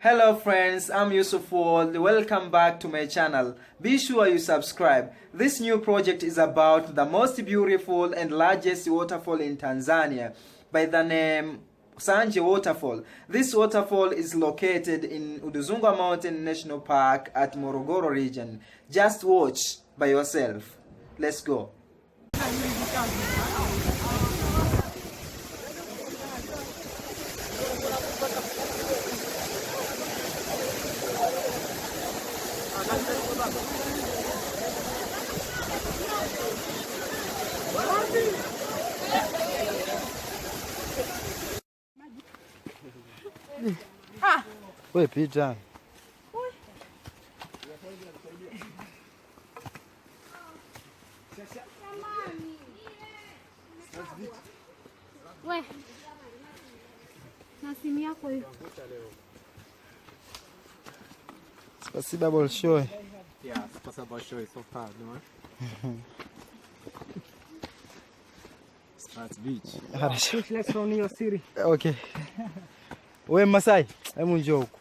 Hello friends, I'm Yusuf World. Welcome back to my channel. Be sure you subscribe. This new project is about the most beautiful and largest waterfall in Tanzania by the name SANJE Waterfall. This waterfall is located in Udzungwa National Park at Morogoro region. Just watch by yourself. Let's go. We pita. We. Na simu yako hiyo. Spasiba bolshoi. Yeah, spasiba bolshoi so far, no? Start beach. Let's from your city. Okay. We Masai, hebu njoo huko.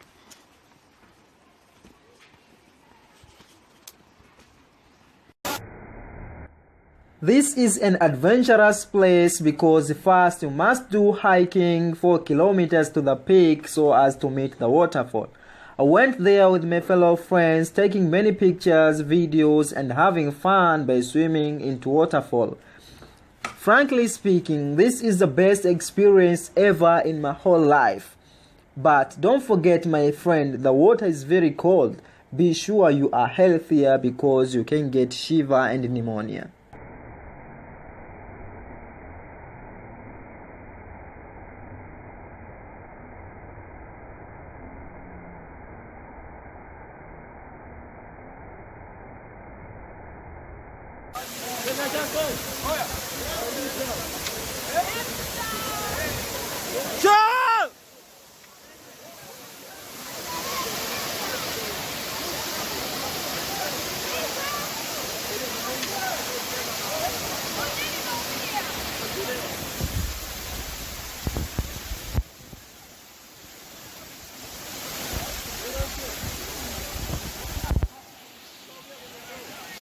This is an adventurous place because first you must do hiking 4 kilometers to the peak so as to meet the waterfall. I went there with my fellow friends, taking many pictures, videos and having fun by swimming into waterfall. Frankly speaking, this is the best experience ever in my whole life. But don't forget my friend, the water is very cold. Be sure you are healthier because you can get fever and pneumonia.